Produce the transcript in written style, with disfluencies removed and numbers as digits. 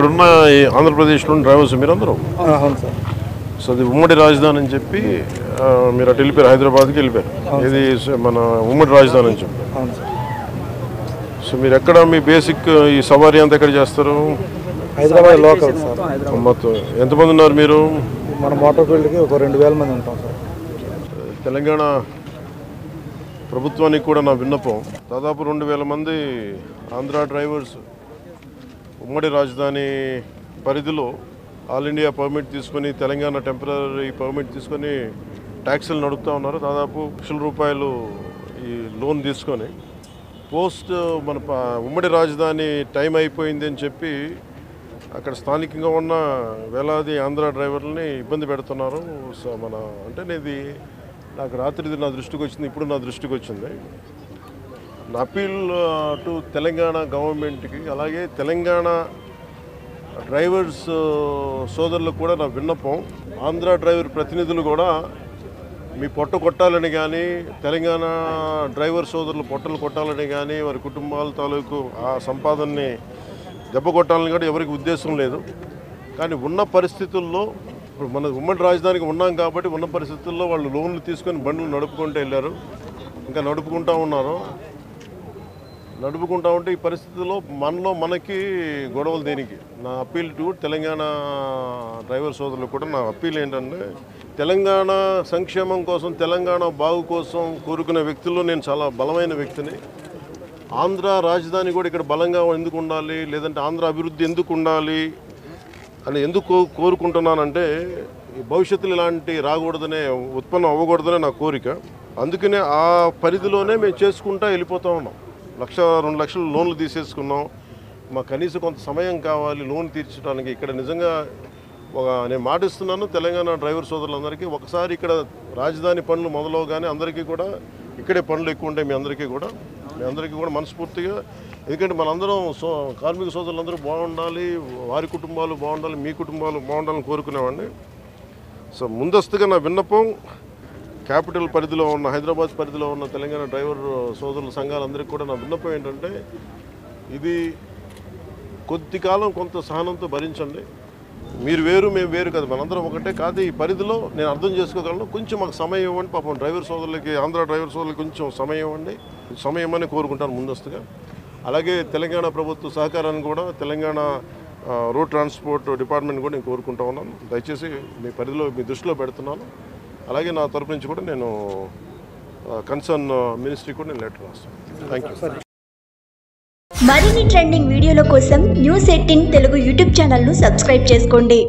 ఇక్కడున్న ఆంధ్రప్రదేశ్లోని డ్రైవర్స్ మీరందరూ? అవును సార్. సో అది ఉమ్మడి రాజధాని అని చెప్పి మీరు అటు వెళ్ళిపోయారు, హైదరాబాద్కి వెళ్ళిపోయారు. ఇది మన ఉమ్మడి రాజధాని అని చెప్పి. అవును సార్. సో మీరు ఎక్కడ మీ బేసిక్ ఈ సవారీ అంతా ఎక్కడ చేస్తారు? Hyderabad local sir. మొత్తం ఎంతమంది ఉన్నారు మీరు? మన మోటార్ ఫీల్డ్కి ఒక 2000 మంది ఉంటాం సార్. తెలంగాణ ప్రభుత్వానికి కూడా నా విన్నపం, దాదాపు 2000 మంది ఆంధ్ర డ్రైవర్స్ ఉమ్మడి రాజధాని పరిధిలో ఆల్ ఇండియా పర్మిట్ తీసుకొని, తెలంగాణ టెంపరీ పర్మిట్ తీసుకొని ట్యాక్సీలు నడుపుతూ ఉన్నారు. దాదాపు ₹1,00,000 ఈ లోన్ తీసుకొని పోస్ట్ మన ఉమ్మడి రాజధాని టైం అయిపోయింది అని చెప్పి అక్కడ స్థానికంగా ఉన్న వేలాది ఆంధ్ర డ్రైవర్లని ఇబ్బంది పెడుతున్నారు. సో అంటే ఇది నాకు రాత్రి నా దృష్టికి వచ్చింది, ఇప్పుడు నా దృష్టికి వచ్చింది. నా అపీల్ టు తెలంగాణ గవర్నమెంట్కి, అలాగే తెలంగాణ డ్రైవర్స్ సోదరులకు కూడా నా విన్నపం, ఆంధ్ర డ్రైవర్ ప్రతినిధులు కూడా మీ పొట్ట కొట్టాలని కానీ, తెలంగాణ డ్రైవర్ సోదరులు పొట్టలు కొట్టాలని కానీ, వారి కుటుంబాల తాలూకు ఆ సంపాదనని దెబ్బ కొట్టాలని కూడా ఎవరికి ఉద్దేశం లేదు. కానీ ఉన్న పరిస్థితుల్లో ఇప్పుడు మన ఉమ్మడి రాజధానికి ఉన్నాం కాబట్టి ఉన్న పరిస్థితుల్లో వాళ్ళు లోన్లు తీసుకొని బండ్లు నడుపుకుంటూ వెళ్ళారు, ఇంకా నడుపుకుంటూ ఉన్నారు. నడుపుకుంటూ ఉంటే ఈ పరిస్థితుల్లో మనకి గొడవలు దేనికి? నా అప్పీల్ టు తెలంగాణ డ్రైవర్ సోదరులకు కూడా నా అప్పీల్ ఏంటంటే, తెలంగాణ సంక్షేమం కోసం, తెలంగాణ బాగు కోసం కోరుకునే వ్యక్తుల్లో నేను చాలా బలమైన వ్యక్తిని. ఆంధ్ర రాజధాని కూడా ఇక్కడ బలంగా ఎందుకు ఉండాలి, లేదంటే ఆంధ్ర అభివృద్ధి ఎందుకు ఉండాలి అని ఎందుకు కోరుకుంటున్నానంటే, భవిష్యత్తులో ఇలాంటి రాకూడదనే, ఉత్పన్నం అవ్వకూడదనే నా కోరిక. అందుకనే ఆ పరిధిలోనే మేము చేసుకుంటూ వెళ్ళిపోతూ ఉన్నాం. 1,00,000-2 లక్షలు లోన్లు తీసేసుకున్నాం. మాకు కనీసం కొంత సమయం కావాలి లోన్ తీర్చడానికి. ఇక్కడ నిజంగా నేను మాటిస్తున్నాను తెలంగాణ డ్రైవర్ సోదరులందరికీ, ఒకసారి ఇక్కడ రాజధాని పనులు మొదలవగానే అందరికీ కూడా ఇక్కడే పనులు ఎక్కువ ఉంటాయి. మీ అందరికీ కూడా మనస్ఫూర్తిగా, ఎందుకంటే మనందరం కార్మిక సోదరులందరూ బాగుండాలి, వారి కుటుంబాలు బాగుండాలి, మీ కుటుంబాలు బాగుండాలని కోరుకునేవాడిని. సో ముందస్తుగా నా విన్నపం, క్యాపిటల్ పరిధిలో ఉన్న, హైదరాబాద్ పరిధిలో ఉన్న తెలంగాణ డ్రైవర్ సోదరుల సంఘాలందరికీ కూడా నా విన్నపం ఏంటంటే, ఇది కొద్ది కాలం కొంత సహనంతో భరించండి. మీరు వేరు, మేము వేరు కదా, మనందరం ఒకటే కాదు. ఈ పరిధిలో నేను అర్థం చేసుకోగలను, కొంచెం మాకు సమయం ఇవ్వండి. పాపం డ్రైవర్ సోదరులకి, ఆంధ్ర డ్రైవర్ సోదరులకి కొంచెం సమయం ఇవ్వండి. సమయం అని కోరుకుంటాను ముందస్తుగా. అలాగే తెలంగాణ ప్రభుత్వ సహకారాన్ని కూడా, తెలంగాణ రోడ్ ట్రాన్స్పోర్ట్ డిపార్ట్మెంట్ కూడా నేను కోరుకుంటా ఉన్నాను. దయచేసి మీ పరిధిలో, మీ దృష్టిలో పెడుతున్నాను. అలాగే నా తరపు నుంచి కూడా నేను కన్సర్న్ మినిస్ట్రీ కూడా నేను లెటర్ రాస్తాను. Thank you. మరిన్ని ట్రెండింగ్ వీడియోల కోసం News18 తెలుగు యూట్యూబ్ ఛానల్ను సబ్స్క్రైబ్ చేసుకోండి.